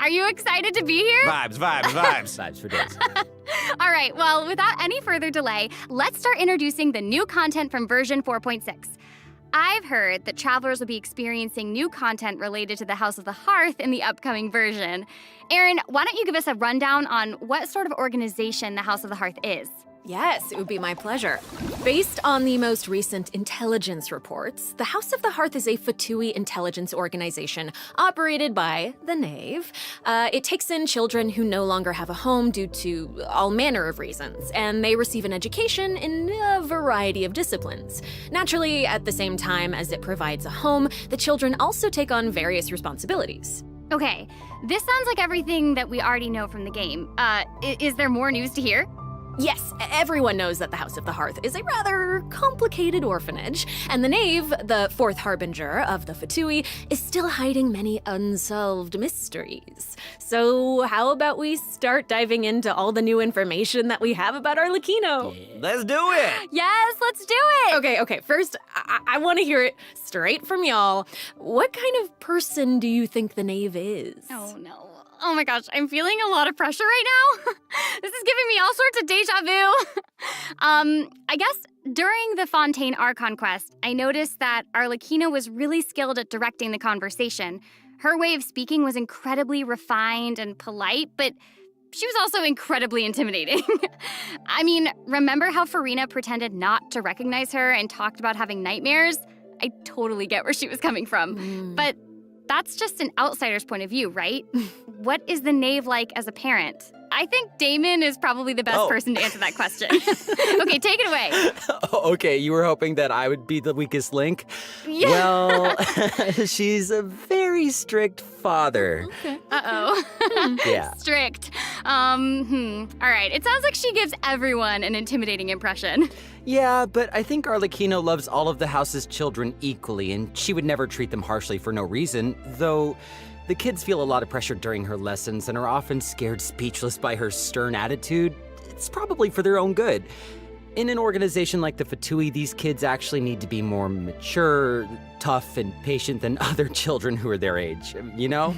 Are you excited to be here? Vibes. Vibes for days. All right, well, without any further delay, let's start introducing the new content from version 4.6. I've heard that travelers will be experiencing new content related to the House of the Hearth in the upcoming version. Aaron, why don't you give us a rundown on what sort of organization the House of the Hearth is? Yes, it would be my pleasure. Based on the most recent intelligence reports, the House of the Hearth is a Fatui intelligence organization operated by the Knave. It takes in children who no longer have a home due to all manner of reasons, and they receive an education in a variety of disciplines. Naturally, at the same time as it provides a home, the children also take on various responsibilities. Okay, this sounds like everything that we already know from the game. Is there more news to hear? Yes, everyone knows that the House of the Hearth is a rather complicated orphanage, and the Knave, the fourth harbinger of the Fatui, is still hiding many unsolved mysteries. So how about we start diving into all the new information that we have about Arlecchino? Yeah. Let's do it. Yes, let's do it! Okay, first, I want to hear it straight from y'all. What kind of person do you think the Knave is? Oh, no. Oh my gosh, I'm feeling a lot of pressure right now. This is giving me all sorts of deja vu. I guess during the Fontaine Archon quest, I noticed that Arlecchino was really skilled at directing the conversation. Her way of speaking was incredibly refined and polite, but she was also incredibly intimidating. I mean, remember how Farina pretended not to recognize her and talked about having nightmares? I totally get where she was coming from. But that's just an outsider's point of view, right? What is the Knave like as a parent? I think Damon is probably the best person to answer that question. Okay, take it away. Okay, you were hoping that I would be the weakest link? Yeah. Well, she's a very strict father. Okay. Uh-oh. Yeah. Strict. All right, it sounds like she gives everyone an intimidating impression. Yeah, but I think Arlecchino loves all of the house's children equally, and she would never treat them harshly for no reason, though the kids feel a lot of pressure during her lessons and are often scared speechless by her stern attitude. It's probably for their own good. In an organization like the Fatui, these kids actually need to be more mature, tough, and patient than other children who are their age, you know?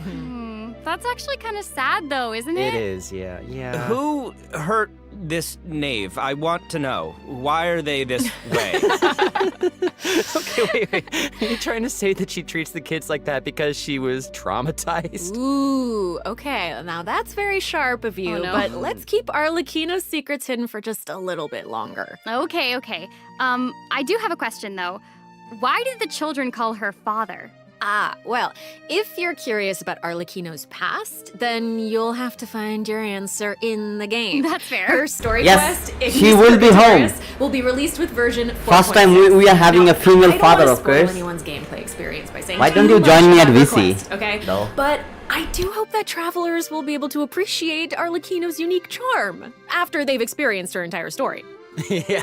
That's actually kind of sad, though, isn't it? It is, yeah. Who hurt this Knave? I want to know. Why are they this way? Okay, wait. Are you trying to say that she treats the kids like that because she was traumatized? Ooh, okay, now that's very sharp of you, Oh, no. but let's keep Arlecchino's secrets hidden for just a little bit longer. Okay. I do have a question, though. Why did the children call her father? Well, if you're curious about Arlecchino's past, then you'll have to find your answer in the game. That's fair. Her story Yes, quest, she will be home. will be released with version 4.6. First time we are having a female father, of course. Anyone's gameplay experience by saying Why don't too you join much me at about her VC? quest, okay? No. But I do hope that travelers will be able to appreciate Arlecchino's unique charm after they've experienced her entire story. Yeah.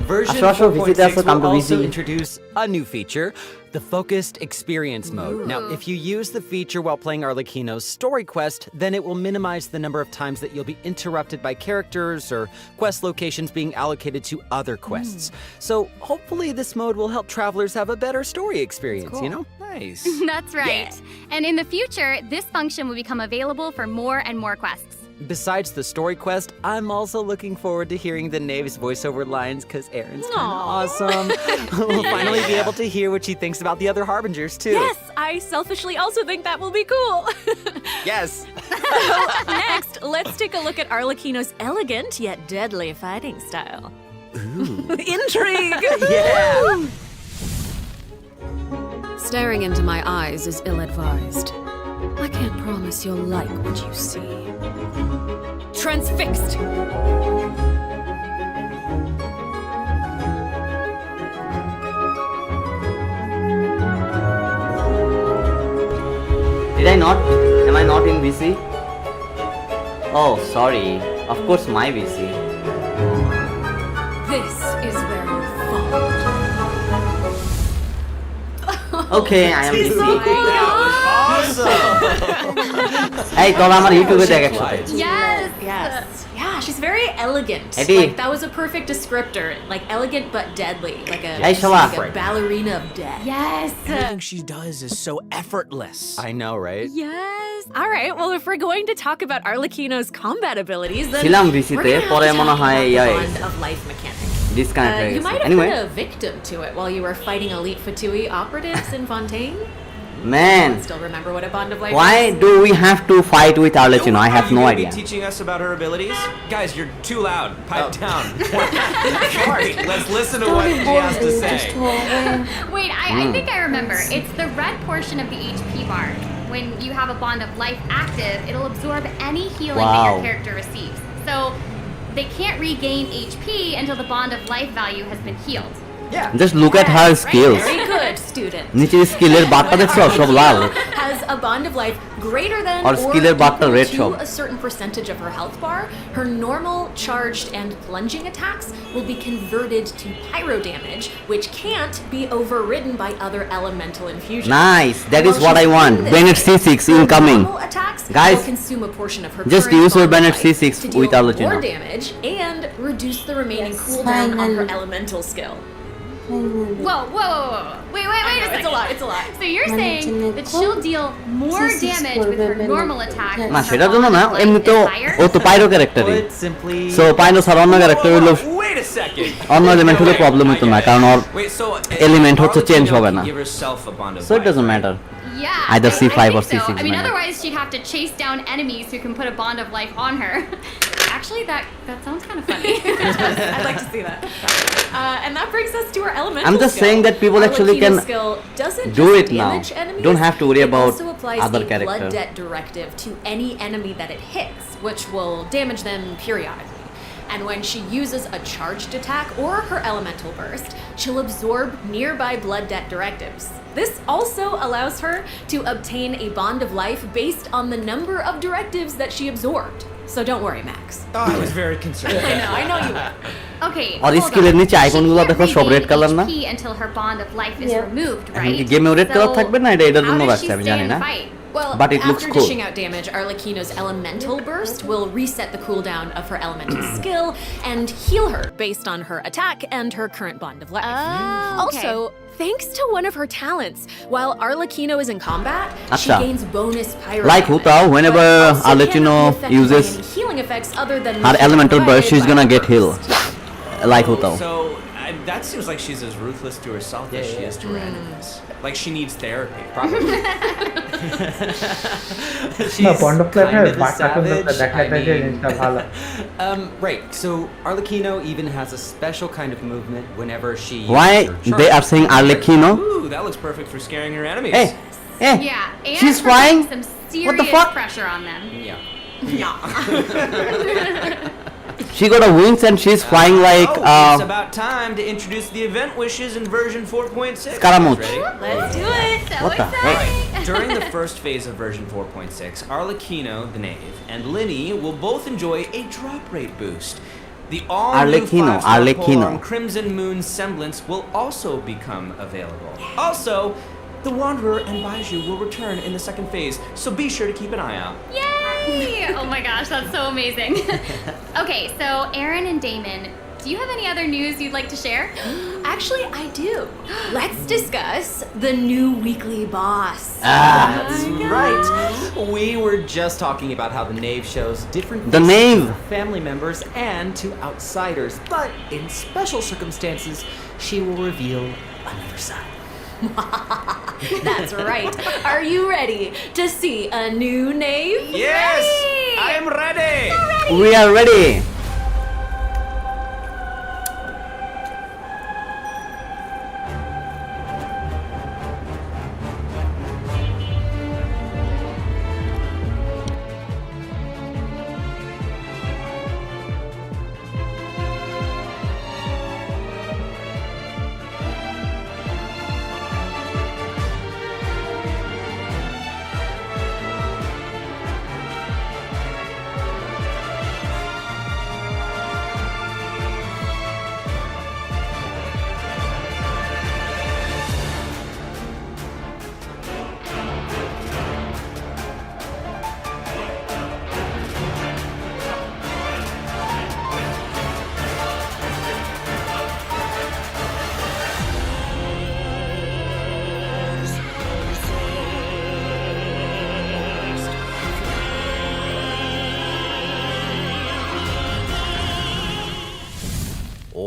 Version Asho, visitors 4.6 will come will to also VC. introduce a new feature, the Focused Experience Mode. Now, if you use the feature while playing Arlecchino's story quest, then it will minimize the number of times that you'll be interrupted by characters or quest locations being allocated to other quests. So hopefully this mode will help travelers have a better story experience, you know? Nice. That's right. And in the future, this function will become available for more and more quests. Besides the story quest, I'm also looking forward to hearing the Knave's voiceover lines because Erin's kind of awesome. We'll finally be able to hear what she thinks about the other Harbingers, too. Yes, I selfishly also think that will be cool. Yes. Next, let's take a look at Arlecchino's elegant yet deadly fighting style. Ooh. Intrigue! Yeah. Staring into my eyes is ill-advised. I can't promise you'll like what you see. Transfixed! Did I not? Am I not in VC? Oh, sorry. Of course, my VC. This is where you fall. Okay, I am VC. Awesome. এই চল আমার ইউটিউবে দেখ একসাথে। Yes! Yes. Yeah. Yeah, she's very elegant. Eddie. Like, that was a perfect descriptor. Like, elegant but deadly. Like a, Hey, Shala. like a ballerina of death. Yes. Everything she does is so effortless. I know, right? Yes. All right. Well, if we're going to talk about Arlecchino's combat abilities, then ছিলাম we're ভিসিতে gonna have পরে to মনে talk হয় about the ইয়াই bond of life mechanic. Disconnect হয়ে You গেছে might have anyway been a victim to it while you were fighting elite Fatui operatives in Fontaine. Man Still remember what a bond of life why is? do we have to fight with Arlecchino? I have Are you no gonna idea. Be teaching us about her abilities, guys. You're too loud. Pipe down. Sorry. Let's listen to what she has to say. Wait, I think I remember. It's the red portion of the HP bar. When you have a bond of life active, it'll absorb any healing that your Wow. character receives. So they can't regain HP until the bond of life value has been healed. Yeah. Just look at her Yes, right, skills. Very good, student. নিচে স্কিলের বারটা দেখছো সব লাল Has a bond of life greater than Or or skiller barটা equal red to সব a certain percentage of her health bar, her normal, charged, and plunging attacks will be converted to pyro damage, which can't be overridden by other elemental infusions. Nice, that And is while what I she's want. in this Bennett phase, C6 her incoming. normal attacks Guys, will consume a portion of her just current use your bond of Bennett life C6 to deal with Arlecchino. more damage and reduce the remaining Yes, cooldown on her finally. elemental skill. Whoa. Wait a second. It's a lot. It's a lot. So you're saying that she'll deal more damage with her normal attack. না, না her সেটার জন্য bond না of life এমনিতেও is higher? ও তো পাইরো ক্যারেক্টারই Well, it's simply... so পাইনো ছাড়া অন্য character হইলো Wait a second. অন্য element হলে problem হতো না, কারণ ওর Wait, so element হচ্ছে change Arlecchino হবে can না। Give herself a bond of so it life, doesn't right? matter. Yeah. Either I C5 think or so. C6 I mean, maybe. otherwise she'd have to chase down enemies who can put a bond of life on her. Actually, that sounds kind of funny. I'd like to see that. And that brings us to our elemental I'm just skill. saying that people actually Arlecchino's can skill doesn't do just it now. damage enemies, Don't have to worry it about also applies other the character. blood debt directive to any enemy that it hits, which will damage them periodically. And when she uses a charged attack or her elemental burst, she'll absorb nearby blood debt directives. This also allows her to obtain a bond of life based on the number of directives that she absorbed. So don't worry, Max. Oh, I was very concerned. I know you will. Okay. Or hold skill-এর on. নিচে She icon গুলো can't দেখো সব regain red color না? HP until her bond of life is Yeah. removed, এখন right? কি গেমেও red color So, থাকবে না? এটা এটার জন্য how does রাখছে she আমি stay জানি in না। the fight? Well, But it looks after cool. dishing out damage, Arlecchino's elemental burst will reset the cooldown of her elemental skill and heal her based on her attack and her current bond of life. Oh, okay. Also, thanks to one of her talents, while Arlecchino is in combat, she Acha. gains bonus pyro Like damage, Hutao, whenever but also Arlecchino cannot be affected by uses any healing effects other than her those elemental burst, provided she's by gonna her get healed. burst. Like Hutao. So that seems like she's as ruthless to herself as she is to her enemies. Like she needs therapy. Probably. না bond of লাইফে kind of a বাচ্চা কিন্তু savage. দেখাতে I যে mean- জিনিসটা ভালো Right, so Arlecchino even has a special kind of movement whenever she Why uses her they charge. are saying Arlecchino? Ooh, that looks perfect for scaring her enemies. Hey, hey, Yeah, and she's for flying? putting some serious What the fuck? pressure on them. Yeah. She got a wings and she's flying like it's about time to introduce the event wishes in version 4.6. Scaramouche. Ready? Let's do it! So What the heck? exciting. During the first phase of version 4.6, Arlecchino, the knave, and Linny will both enjoy a drop rate boost. The all-new Arlecchino, 5-star Arlecchino. polearm Crimson Moon semblance will also become available. Also, the Wanderer and Baiju will return in the second phase, so be sure to keep an eye out. Yay! Oh my gosh, that's so amazing. Okay, so Aaron and Damon, do you have any other news you'd like to share? Actually, I do. Let's discuss the new weekly boss. That's right. We were just talking about how the Knave shows different The faces Knave. to family members and to outsiders, but in special circumstances, she will reveal another side. That's right. Are you ready to see a new knave? Yes! I am ready! we are ready.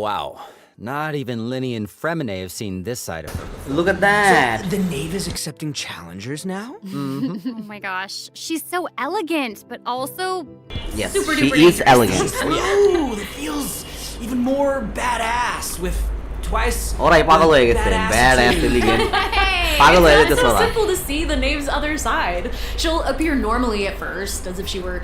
Wow. Not even Linny and Fremine have seen this side of her. Look at that. The knave is accepting challengers now? Oh my gosh, she's so elegant, but also Yes, super she duper is dangerous. elegant. Smooth! It feels even more badass with twice. ওরাই পাগল হয়ে গেছে badass bad ass attitude. Elegant Hey, পাগল হয়ে it's যেতেছে so ওরা simple to see the Knave's other side. She'll appear normally at first, as if she were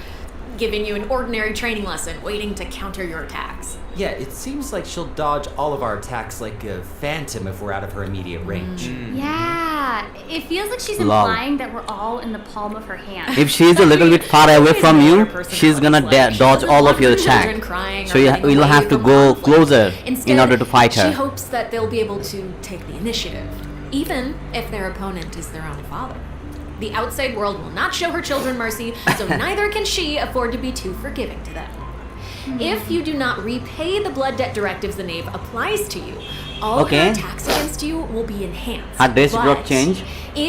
giving you an ordinary training lesson, waiting to counter your attacks. Yeah, it seems like she'll dodge all of our attacks like a phantom if we're out of her immediate range. Yeah, it feels like she's Lol. implying that we're all in the palm of her hand. If she is a little bit far away from you, she's gonna dodge all of your attack. So you will have to go closer in order to fight her. She hopes that they'll be able to take the initiative, even if their opponent is their own father. The outside world will not show her children mercy, so neither can she afford to be too forgiving to them. If you do not repay the blood debt directives the Knave applies to you, all Okay. her attacks against you will be enhanced. Her days But broke change.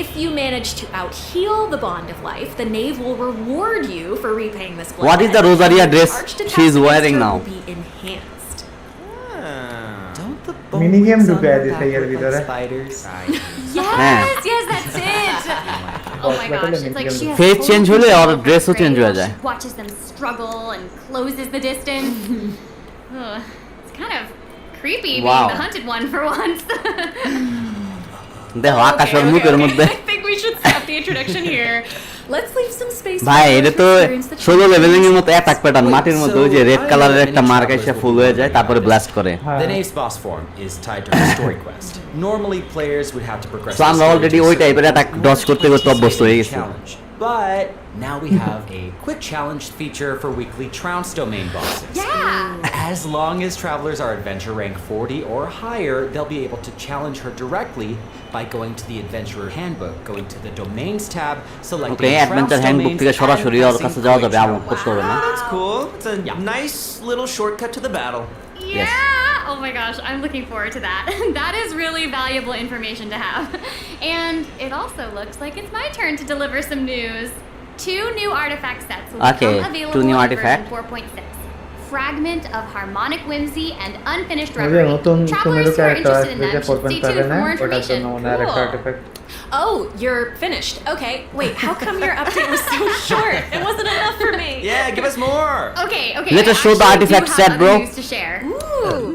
if you manage to out-heal the bond of life, the Knave will reward you for repaying this blood What is debt, the Rosaria and dress charged attacks she is against wearing her now? will be enhanced. Don't the Minigame bones on ঢুকায় her দিছে back এর look like ভিতরে। spiders? Yes, yes, that's it. Oh my Battle gosh, it's like she has Face full change হলে control or of her dress O prey change হয়ে while যায়। she watches them struggle and closes the distance. Ugh, it's kind of creepy Wow. being the hunted one for once. দেখো আকাশের মুখের মধ্যে I think we should stop the introduction here. Let's leave some space for ভাই her এটা to তো experience the 16 leveling এর মতো attack pattern Wait, মাটির মধ্যে ওই যে so রেড I কালারের know একটা many মার্ক এসে travelers ফুল will হয়ে be যায় very তারপরে honest. ব্লাস্ট করে The Knave's boss form is tied to her story quest. Normally, players would have to progress. So the আমরা story already to ওই certain টাইপের attack points dodge করতে করতে অভ্যস্ত হয়ে গেছি। challenge. But now we have a quick challenge feature for weekly Trounce domain bosses. Yeah. As long as travelers are adventure rank 40 or higher, they'll be able to challenge her directly by going to the adventurer handbook, going to the domains tab, selecting okay adventure Trounce handbook domains, থেকে and সরাসরি ওর pressing কাছে যাওয়া যাবে quick এমন challenge. করতে হবে না That's cool. It's a Yeah. nice little shortcut to the battle. Yeah. Oh my gosh, I'm looking forward to that. That is really valuable information to have. And it also looks like it's my turn to deliver some news. 2 new artifact sets will Okay, become 2 available new in artifact. version 4.6. Fragment of Harmonic Whimsy and Unfinished ওই যে Reverie. নতুন Travelers who are character interested in আসবে যে them should stay 4.7 tuned for A more ওটার জন্য information. মনে হয় একটা Cool. Artefact Oh, you're finished. Okay. Wait, how come your update was so short? It wasn't enough for me. Yeah, give us more. Okay, Let I us show the actually do artifact have set, other bro. news to share. Ooh.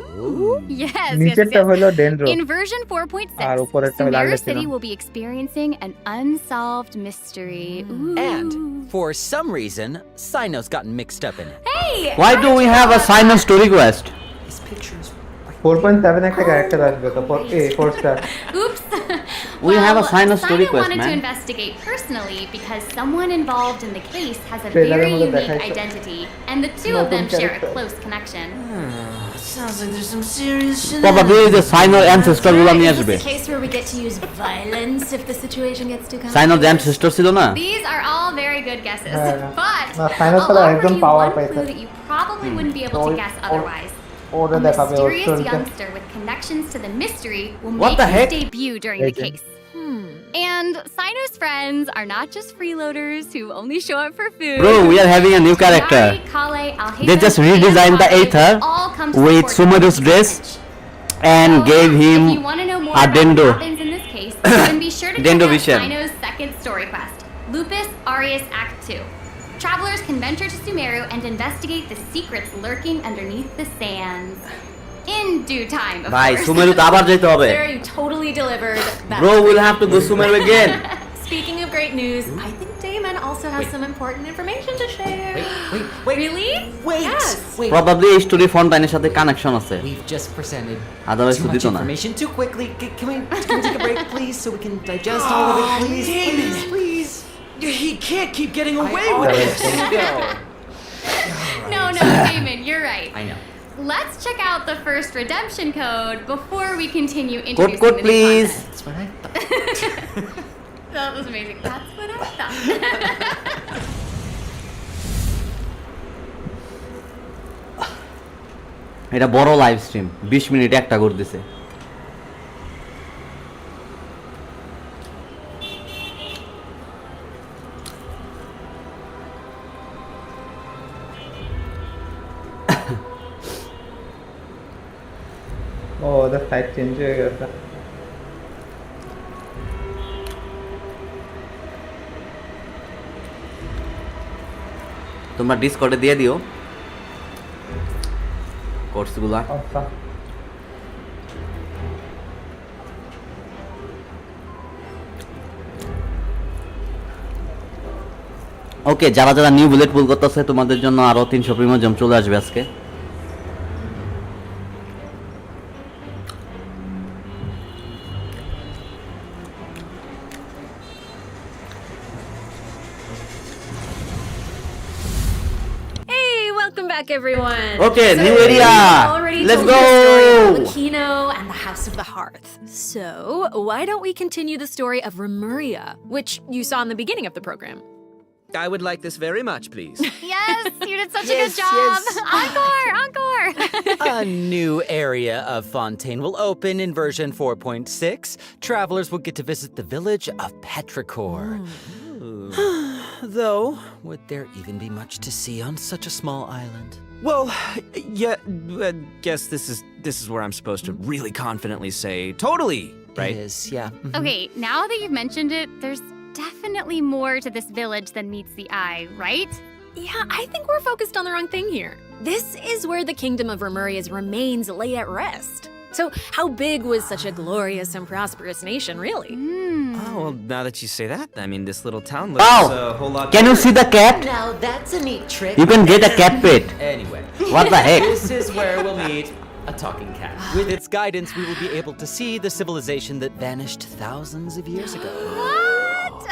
Yes, নিচেরটা হলো ডেনড্রো In version 4.6, আর উপরেরটা হলো Sumeru আর্লেসিনা। City will be experiencing an unsolved mystery. Ooh. And for some reason, Sino's gotten mixed up in it. Hey! Why do we have a sign on story quest? His pictures. 4.7 একটা character আসবে তো 4 star Oops. We have a Sino story Sino quest, wanted to man. investigate personally because someone involved in the case has a Trailer very এর মধ্যে unique দেখাইছে। identity, and the two of them share a close connection. Sounds like there's some serious shit. Probably the sign or ancestor গুলো নিয়ে Is আসবে this a case where we get to use violence if the situation gets too sign or complicated? ancestor ছিল না These are all very good guesses, Yeah. but No, I'll Sino ছাড়া offer একদম you power one পাইছে। clue that you probably wouldn't be able to guess otherwise. ওরে A দেখাবে ওর mysterious স্টোরিটা youngster with connections to the mystery will What make the his heck? debut during the Agent. case. And Sino's friends are not just freeloaders who only show up for food. bro we are having a new character Yari, Kale, Alheza, They just and redesigned the Kale Aether all come to with support Sumeru's Yari's dress message. and So, gave if you him want to know more a about Dendo. what happens in this case, then be sure to check Dendo out Vision. Sino's second story quest, Lupus Aureus Act 2. Travelers can venture to Sumeru and investigate the secrets lurking underneath the sands. In due time, of ভাই course. সুমেরু তো আবার যেতে হবে Sarah, you totally delivered. That bro was we'll great. have to go Sumeru again Speaking of great news, I think Damon also has some important information to share. Wait. Really? Wait. Yes. Wait. probably এই story ফন্টাইনের সাথে connection আছে We've just presented Otherwise, too we'll much do that. information too quickly. Can we take a break, please, so we can digest all of it, please? Damon. Please. He can't keep getting away with this. No, Damon, you're right. I know. Let's check out the first redemption code before we continue code introducing code the new please content. That's what I thought. That was amazing. That's what I thought. এটা বড় live stream 20 minute একটা করে দিছে ও ওদের side change হয়ে গেছে। তোমরা ডিসকর্ডে দিয়ে দিও কোর্সগুলা। আচ্ছা ওকে, যারা যারা নিউ বুলেট পুল করতেছে তোমাদের জন্য আরো 300 প্রিমিয়াম জম চলে আসবে আজকে। Hey, welcome back, everyone. Okay, So, new area. we've already Let's told you the story of go. Lakino and the House of the Hearth. So, why don't we continue the story of Remuria, which you saw in the beginning of the program? I would like this very much, please. Yes, you did such Yes, a good job. yes. Encore. A new area of Fontaine will open in version 4.6. Travelers will get to visit the village of Petrichor. Though, would there even be much to see on such a small island? Well, yeah, guess this is where I'm supposed to really confidently say totally, right? It is, yeah. Okay, now that you've mentioned it, there's definitely more to this village than meets the eye, right? Yeah, I think we're focused on the wrong thing here. This is where the kingdom of Remuria's remains lay at rest. So, how big was such a glorious and prosperous nation, really? Oh, well, now that you say that, I mean, this little town looks Wow. a whole lot Can you bigger. see the cat? Now that's a neat trick. You can get a cat pet. Anyway, What the heck? this is where we'll meet a talking cat. With its guidance, we will be able to see the civilization that vanished thousands of years ago. What?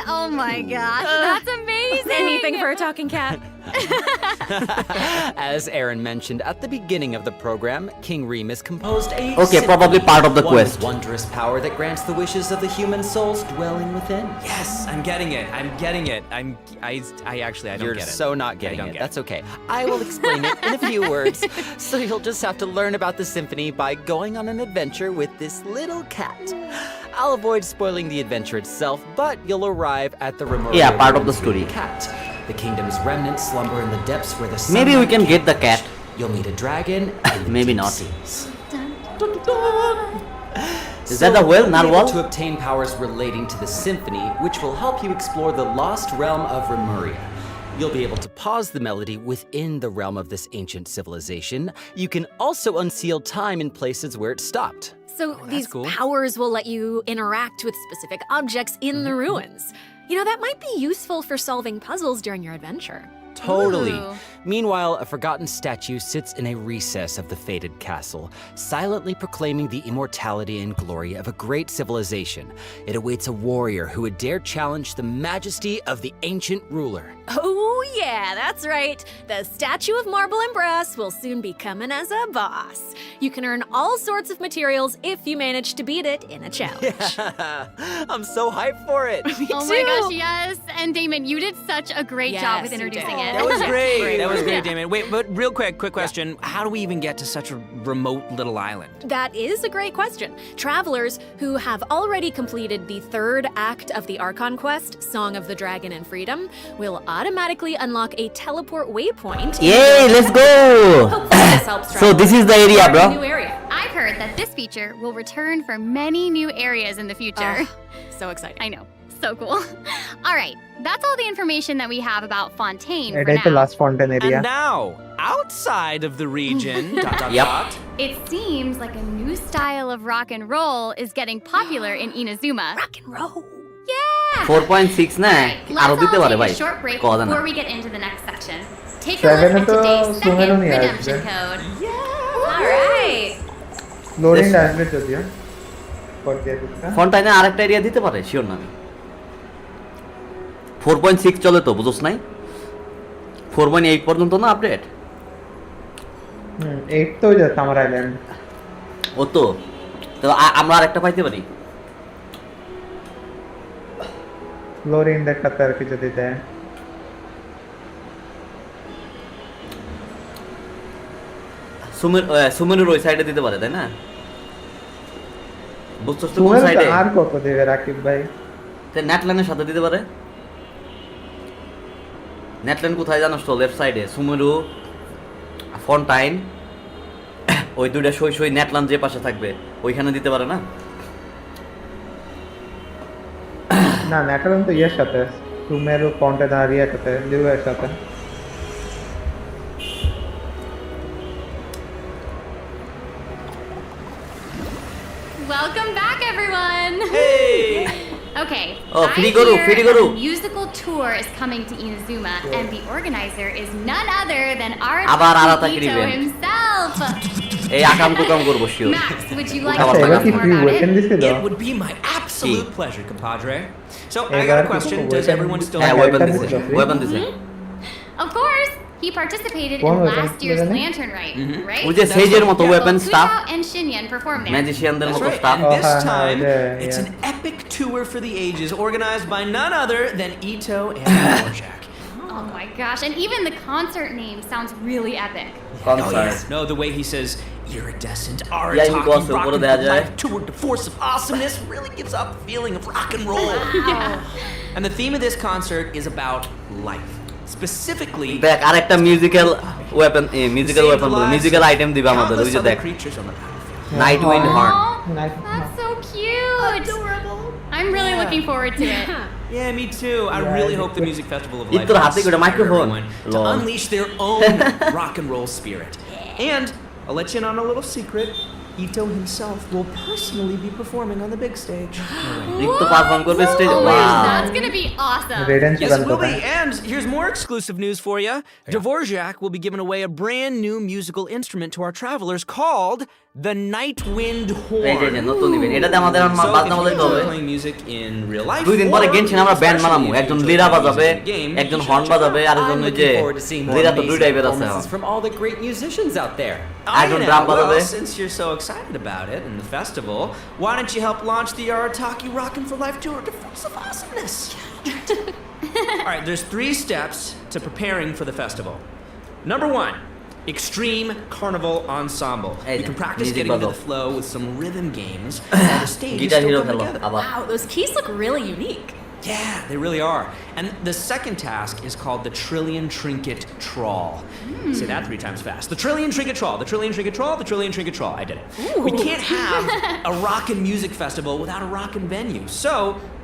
Oh my gosh, that's amazing. Anything for a talking cat? As Aaron mentioned at the beginning of the program, King Remus composed a Okay, probably part of the one with quest. wondrous power that grants the wishes of the human souls dwelling within. Yes, I'm getting it. I actually, I don't You're get it. so not getting don't it. get That's okay. I will explain it in a few words. So you'll just have to learn about the symphony by going on an adventure with this little cat. I'll avoid spoiling the adventure itself, but you'll arrive at the Remoria Yeah, part of the ruins with story. the cat. The kingdom's remnants slumber in the depths where the Maybe we sunlight can get the can't cat. reach. You'll meet a dragon. and the Maybe deep not. seas. Is that the whale, you'll be able narwhal? to obtain powers relating to the symphony, which will help you explore the lost realm of Remuria. You'll be able to pause the melody within the realm of this ancient civilization. You can also unseal time in places where it stopped. So these cool. powers will let you interact with specific objects in the ruins. You know, that might be useful for solving puzzles during your adventure. Totally. Ooh. Meanwhile, a forgotten statue sits in a recess of the fated castle, silently proclaiming the immortality and glory of a great civilization. It awaits a warrior who would dare challenge the majesty of the ancient ruler. Oh, yeah, that's right. The statue of marble and brass will soon be coming as a boss. You can earn all sorts of materials if you manage to beat it in a challenge. I'm so hyped for it. Oh my gosh, yes. And Damon, you did such a great job with Yes, you introducing did. it. That was great. That was Yeah. great, Damon. Wait, but real quick question. How do we even get to such a remote little island? That is a great question. Travelers who have already completed the third act of the Archon quest, Song of the Dragon and Freedom, will automatically unlock a teleport waypoint. Yay, let's go! Hopefully this helps So this is the area, travelers explore a bro. new area. I've heard that this feature will return for many new areas in the future. So exciting. I know. So cool. All right, that's all the information that we have about Fontaine for এটাই তো now. Last fountain area. And now, outside of the region, Yep. It seems like a new style of rock and roll is getting popular in Inazuma. Rock and roll. Yeah! 4.6 না Let's আরো all দিতে পারে take ভাই a short break কথা না before we get into the next section. Take a Seven look at to today's second Sumeruni redemption আসবে। code. All right. Loading আসবে যদিও করতে দিচ্ছা। ফন্টাইনে আরেকটা এরিয়া দিতে পারে শিওর না আমি 4.6 চলে তো বুঝছ নাই 4.8 পর্যন্ত না আপডেট 8 তো হয়ে যাচ্ছে আমার আইল্যান্ড। ও তো আমরা আরেকটা পাইতে পারি লোডিং দেখাতে আর কিছু দিতে। সুমেনুর ওই সাইডে দিতে পারে তাই না বুঝছস তো কোন তোমার সাইডে আর কত দেবে রাকিব ভাই? নেটল্যান্ডের সাথে দিতে পারে নেটল্যান্ড কোথায় জানোস তো লেফট সাইডে সুমেরু ফন্টাইন ওই দুইটা সই নেটলান যে পাশে থাকবে ওইখানে দিতে পারে না? না ন্যাটারন তো ইয়ের সাথে সুমেরু পন্টে দাঁড়িয়ে সাথে লিউয়ের সাথে Welcome back, everyone! Hey! Okay. Oh, I Firigoru, hear Firigoru. a musical tour is coming to Inazuma, and the organizer is none other than our আবার আরাতাকির Ito event. himself. এই আকাম কুকাম করবো sure. Max, would you like আচ্ছা, to এবার tell us কি more free about weapon it? দিছিল It would be my absolute pleasure, compadre. So I Hey, got a guys, question. weapon- Does everyone still হ্যাঁ have weapon একটা দিছে, দিছিল, weapon দিছে। Of course, he participated One in weapon, last year's wasn't it? Lantern Rite, right? ওই যে সেজের মতো weapon Well, staff, Kuya and Shinyan performed there. ম্যাজিশিয়ানদের That's মতো right. Staff. And this Oh, time, yeah, it's yeah. an epic tour for the ages organized by none other than Ito and Dvorak. Oh my gosh, and even the concert name sounds really epic. Concert. No, the way he says iridescent, Yeah, Arataki, you also rockin' put it for there, life, tour de force of awesomeness really gives off the feeling of rock and roll. And the theme of this concert is about life. Specifically, দেখ আরেকটা musical weapon musical save weapon the বলে lives musical of item দিবা আমাদের ওই countless যে other দেখ creatures on the battlefield. Night wind horn. Aw, Nice. that's so cute. Adorable. I'm really looking forward to it. Yeah, me too. I Yeah, really I hope think the Music Festival of Life Itto hate করে inspire microphone. everyone to Lol. unleash their own rock and roll spirit. And I'll let you in on a little secret. Ito himself will personally be performing on the big stage. রিক্ত perform করবে stage. Oh my wow gosh, that's gonna be awesome. রেডেন Yes, চূড়ান্ত it will be. পায় And here's more exclusive news for you. Dvorak will be giving away a brand new musical instrument to our travelers called the Night Wind এই যে Horn. নতুন event এটাতে আমাদের So if বাজনা you বাজাইতে হবে। enjoy playing music in real life, দুই দিন পরে or গেনশিন আমরা ব্যান্ড especially বানাবো, if you একজন enjoy লিরা playing বাজাবে, music in the game, একজন you should হর্ন check বাজাবে, it out. আর একজন I'm ওই যে looking forward to seeing more Lira তো দুই amazing টাইপের আছে performances from all the great musicians out there. Oh, একজন yeah. ড্রাম বাজাবে। Well, since you're so excited about it and the festival, why don't you help launch the Arataki Rockin' for Life tour to Force of Awesomeness? All right, there's 3 steps to preparing for the festival. Number 1, extreme carnival ensemble. Hey, You can practice music getting into bubble. the flow with some rhythm games while the stage is guitar still hero coming খেলো together. আবার। Wow, those keys look really unique. Yeah, they really are. And the second task is called the Trillion Trinket Trawl. Say that 3 times fast. The Trillion Trinket Trawl, the Trillion Trinket Trawl, the Trillion Trinket Trawl. I did it. We can't have a rockin' music festival without a rockin' venue. So,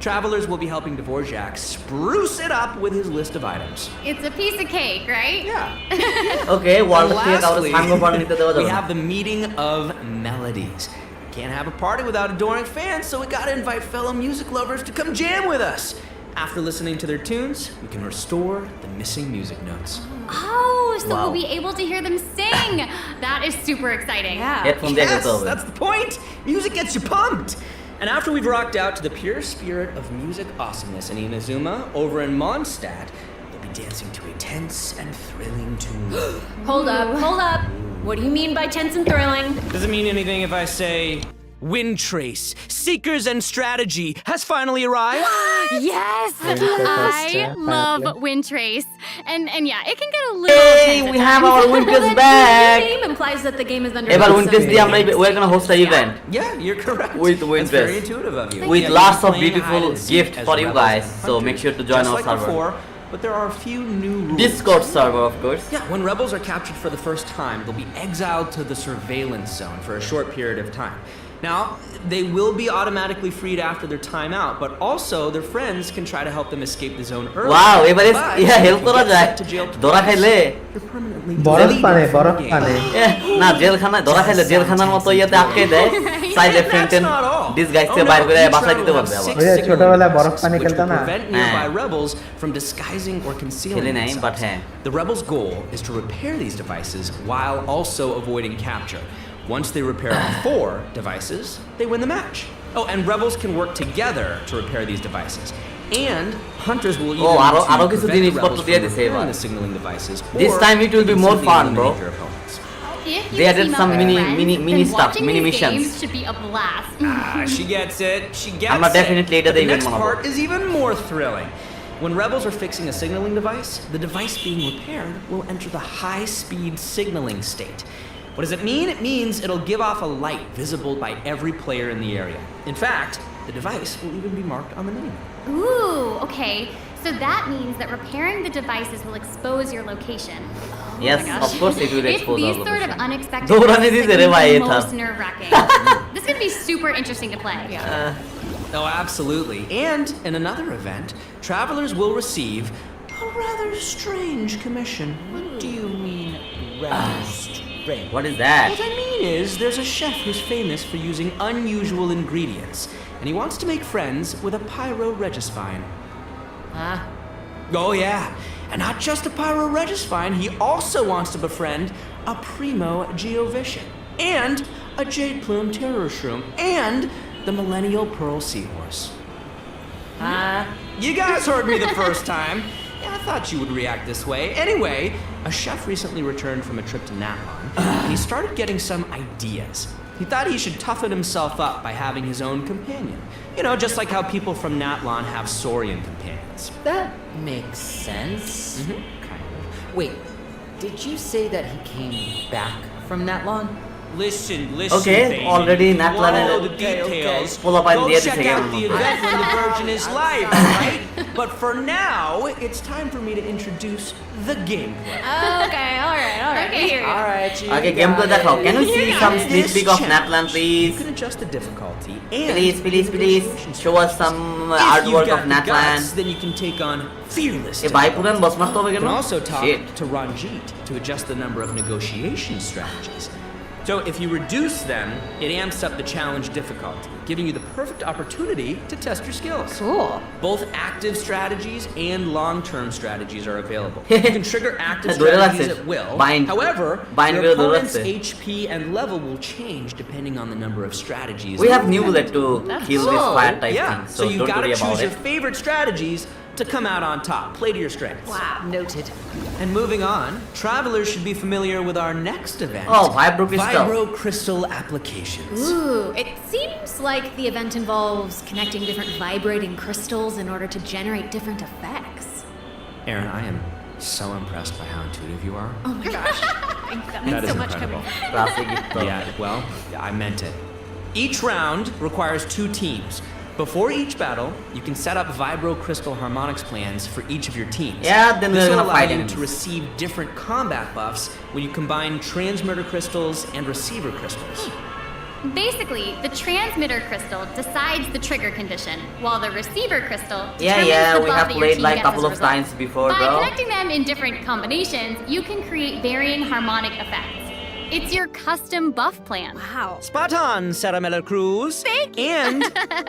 travelers will be helping Dvorak spruce it up with his list of items. It's a piece of cake, right? Yeah. Okay And world থেকে কাউকে lastly, সাঙ্গ পার নিতে দেওয়া we যাবে না। have the meeting of melodies. Can't have a party without adoring fans, so we gotta invite fellow music lovers to come jam with us. After listening to their tunes, we can restore the missing music notes. Oh, so Wow. we'll be able to hear them sing. That is super exciting. Yeah. Headphone দিয়ে Yes, করতে হবে। that's the point. Music gets you pumped. And after we've rocked out to the pure spirit of music awesomeness in Inazuma, over in Mondstadt, we'll be dancing to a tense and thrilling tune. Hold up. What do you mean by tense and thrilling? Does it mean anything if I say Wind Trace, Seekers and Strategy has finally arrived? Yes, Trace, I yeah, love finally. Wind Trace, and yeah, it can get a little. Hey, tense we at have times. our Winters The back. name implies that the game is under এবার some উইন্টেজ দিয়ে আমরা limits. we're gonna host an event Yeah, you're correct. With That's Winters. very intuitive of you. with Yeah, lots you're of playing beautiful hide and seek gifts as for you rebels guys, and so hunters, make sure to join just our like server. before, but there are a few new rules. Discord server of course. Yeah, when rebels are captured for the first time, they'll be exiled to the surveillance zone for a short period of time. Now, they will be automatically freed after their time out, but also their friends can try to help them escape the zone early. Wow, এবারে But yeah help if you করা get যায় sent to jail ধরা twice, খাইলে you're permanently বরফ deleted পানে from বরফ the game. পানে না জেলখানায় ধরা খাইলে জেলখানার মতো ইয়েতে আটকে দেয় সাইডে That's ফ্রেন্টেন not all. Disguise Oh থেকে no, বাইর করে each বাসায় rebel দিতে will পারবে have আবার six ওই যে signaling ছোটবেলায় বরফ devices, পানি which will খেলতো না? prevent nearby হ্যাঁ। rebels from disguising or concealing খেলি নাই, themselves. but হ্যাঁ। The rebels' goal is to repair these devices while also avoiding capture. Once they repair 4 devices, they win the match. Oh, and rebels can work together to repair these devices. And hunters will either আরো need to আরো কিছু prevent the জিনিসপত্র rebels দিয়ে from দিছে repairing এবার। the signaling devices, This or time it will you be can more simply fun, bro. eliminate your opponents. If you They added team some up with mini- friends, mini- then mini stuff, watching mini these missions. games should be a blast. She gets it. She gets আমরা it. definitely এটা The দিয়ে next event বানাবো। part is even more thrilling. When rebels are fixing a signaling device, the device being repaired will enter the high-speed signaling state. What does it mean? It means it'll give off a light visible by every player in the area. In fact, the device will even be marked on the minimap. Ooh, okay. So that means that repairing the devices will expose your location. Yes, of course it will It's expose these our sort of location. unexpected दौड़ाने risks the that तेरे can भाई be ये the था. most nerve-wracking. This is gonna be super interesting to play. Oh, absolutely. And in another event, travelers will receive a rather strange commission. What do you mean, rather strange? What is that? What I mean is, there's a chef who's famous for using unusual ingredients, and he wants to make friends with a pyro-regisvine. Huh? Oh, yeah. And not just a pyro-regisvine, he also wants to befriend a primo geovician, and a jade plume terror shroom, and the millennial pearl seahorse. You guys heard me the first time. Yeah, I thought you would react this way. Anyway, a chef recently returned from a trip to Natlon, and he started getting some ideas. He thought he should toughen himself up by having his own companion. You know, just like how people from Natlon have Saurian companions. That makes sense. Kind of. Wait, did you say that he came back from Natlon? Listen, Okay, baby. already You Natlon wanna is- know the details. Pull up Go idea to check say out I'm the okay. event when the Virgin is live, alright? But for now, it's time for me to introduce the gameplay. Okay, all right. Okay, here. Alright, you Okay, got gameplay it. देखो. Can we see some In sneak this peek of challenge, Natlan, You please? can adjust the difficulty and Please, show us some If artwork you've of got the Natlan. guts, then you can take on fearless. ए भाई पुरान बस मत तो You can वगैरह. also talk Shit. to Ranjit to adjust the number of negotiation strategies. So if you reduce them, it amps up the challenge difficulty, giving you the perfect opportunity to test your skills. Cool. Both active strategies and long-term strategies are available. You can trigger active Dole strategies rakse. at will. Bind- However, bind your kere dole opponent's rakse. HP and level will change depending on the number of strategies. We have new bullet to kill this So, fire type yeah, thing, so so you don't gotta worry choose about your it. favorite strategies to come out on top. Play to your strengths. Wow. Noted. And moving on, travelers should be familiar with our next event. Oh, Vibro Crystal. Vibro Crystal applications. Ooh, it seems like the event involves connecting different vibrating crystals in order to generate different effects. Aaron, I am so impressed by how intuitive you are. Oh my gosh. That means That is so much incredible. coming. Classic gift. Yeah, well, I meant it. Each round requires 2 teams. Before each battle, you can set up Vibro Crystal Harmonics plans for each of your teams. Yeah, then this we're will gonna allow fight you enemies. to receive different combat buffs when you combine transmitter crystals and receiver crystals. Basically, the transmitter crystal decides the trigger condition, while the receiver crystal determines Yeah, the we buff have that your played team like gets couple as a of result. times before, By bro. connecting them in different combinations, you can create varying harmonic effects. It's your custom buff plan. Wow. Spot on, Sarah Miller Cruz. And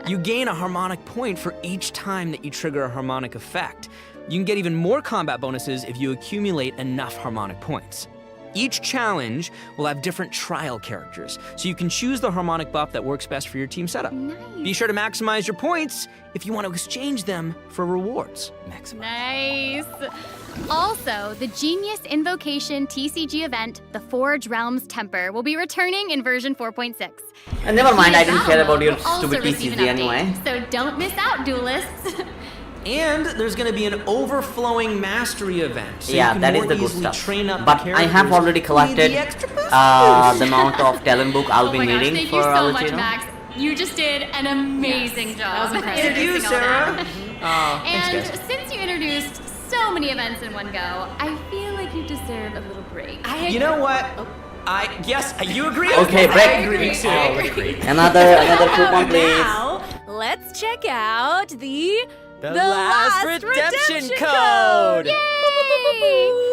you gain a harmonic point for each time that you trigger a harmonic effect. You can get even more combat bonuses if you accumulate enough harmonic points. Each challenge will have different trial characters, so you can choose the harmonic buff that works best for your team setup. Nice. Be sure to maximize your points if you want to exchange them for rewards. Nice. Also, the Genius Invocation TCG event, the Forge Realms Temper, will be returning in version 4.6. And never mind, I didn't care about your Will also stupid receive an TCG update, anyway. So don't miss out, duelists. And there's going to be an overflowing mastery event, so Yeah, you can that is more the good easily stuff. train up But the I have characters already who need collected the extra boosters. the amount of talent book I'll Oh be my gosh, needing thank for you so much, Alucino. Max. You just did an amazing job. That was impressive. Thank you, introducing all Sarah. that. Oh, thanks, And guys. since you introduced so many events in one go, I feel like you deserve a little break. You know what? Yes, you agree? Okay, break. I agree. Another coupon, please. Now, let's check out the last redemption code. Yay!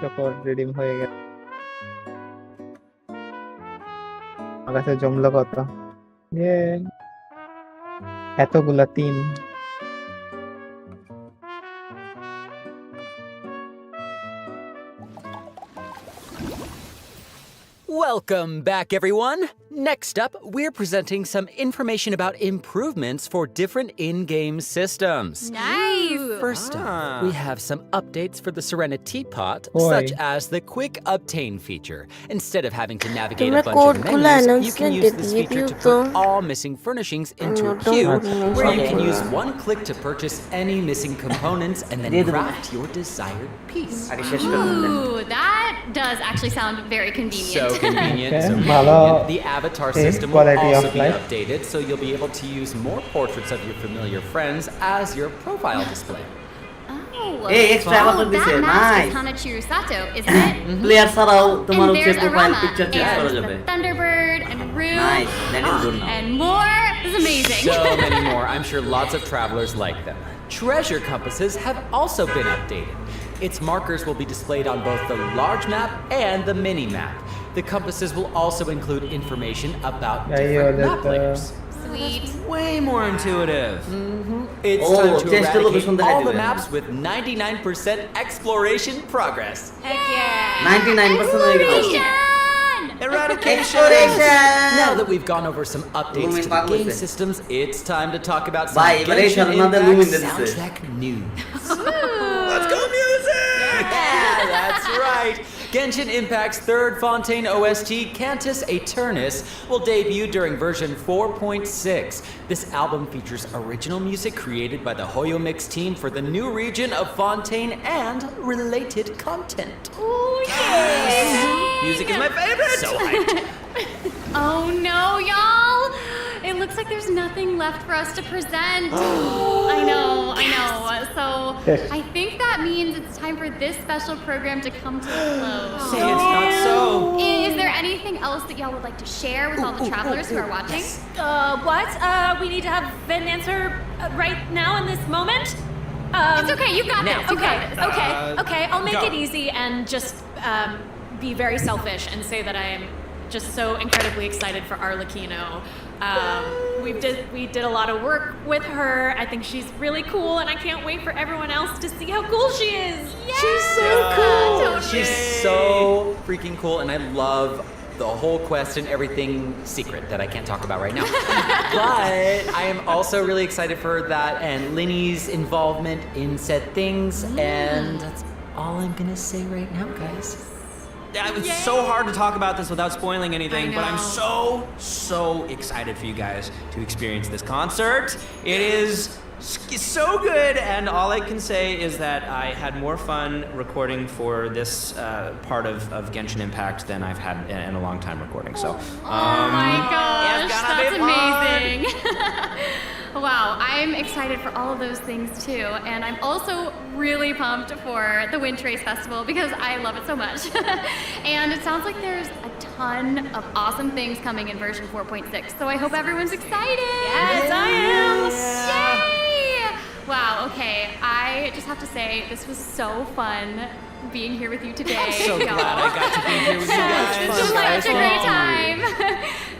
সকল redeem হয়ে গেল আমার কাছে জমলো কত এতগুলা 3 Welcome back, everyone. Next up, we're presenting some information about improvements for different in-game systems. Nice. First up, we have some updates for the Serenity Pot, Oi. such as the Quick Obtain feature. Instead of having to navigate a तुम्हें bunch of code खुला है ना, menus, you can उसने use they this दिए feature to भी तो। put all missing furnishings into a don't queue, worry, where you okay. can use one click to purchase any missing components and then craft your desired piece. Ooh, that does actually sound very convenient. So convenient, Okay, so ভালো convenient. The avatar taste, system will quality also of be life. updated, so you'll be able to use more portraits of your familiar friends as your profile display. Oh, Hey, extra wow, avatar that দিছে, mask nice. is Hanachiru Sato, isn't it? Player ছাড়াও তোমার And হচ্ছে there's profile Arama, picture change করা and যাবে the Thunderbird, and Rue, Nice, that is good now. and more. This is amazing. So many more. I'm sure lots of travelers like them. Treasure compasses have also been updated. Its markers will be displayed on both the large map and the mini map. The compasses will also include information about Yeah, different yeah, map that, layers. Sweet. Way more intuitive. It's Oh, time to change the location eradicate all the দেখাই দিবে। maps with 99% exploration progress. Heck yeah. 99% হয়ে গেল Eradication! Now that we've gone over some updates Lumin to the পাগল game হইছে। systems, it's time to talk about some ভাই, এবারে Genshin সাধারণত Impact Lumin দিছে। soundtrack news. Let's go music! Yeah, that's right. Genshin Impact's third Fontaine OST, Cantus Aeternus, will debut during version 4.6. This album features original music created by the Hoyomix team for the new region of Fontaine and related content. Ooh, yeah. Music is my favorite! So hyped. Oh no, y'all! It looks like there's nothing left for us to present. I know. So Yes. I think that means it's time for this special program to come to a close. Say it's not so. Is there anything else that y'all would like to share with all the travelers who are watching? What? We need to have an answer right now in this moment? It's okay, you got this. You Okay, got this. okay. I'll make go. it easy and just be very selfish and say that I am just so incredibly excited for Arlecchino. We did a lot of work with her. I think she's really cool, and I can't wait for everyone else to see how cool she is. She's so cool. She's so freaking cool, and I love the whole quest and everything secret that I can't talk about right now. But I am also really excited for that and Linny's involvement in said things, and that's all I'm gonna say right now, guys. Yeah, it's so hard to talk about this without spoiling anything, but I'm so excited for you guys to experience this concert. It is so good, and all I can say is that I had more fun recording for this part of Genshin Impact than I've had in a long time recording. So, Oh my gosh, it's gonna be that's fun. amazing. Wow, I'm excited for all of those things too. And I'm also really pumped for the Wind Trace Festival because I love it so much. And it sounds like there's a ton of awesome things coming in version 4.6. So I hope everyone's excited. Yes, I am. Yay! Wow, okay. I just have to say, this was so fun being here with you today. I'm so y'all. glad I got to be here with you guys. This was such a great time.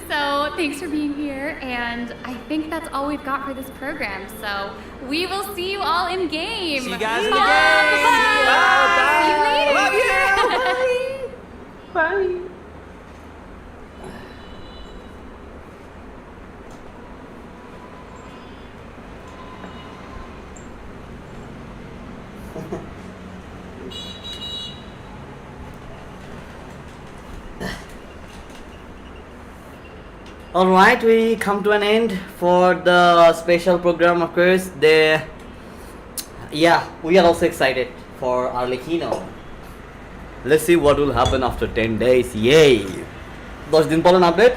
So thanks for being here, and I think that's all we've got for this program. So we will see you all in game. See you guys in Bye. the game. Bye. Bye. See you later. Love you. Bye. Alright, we come to an end for the special program, of course. We are also excited for Arlecchino. Let's see what will happen after 10 days. Yay! 10 দিন পরে update?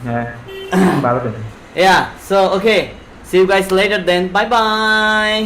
হ্যাঁ 12 দিন Yeah, so okay. See you guys later then. Bye bye.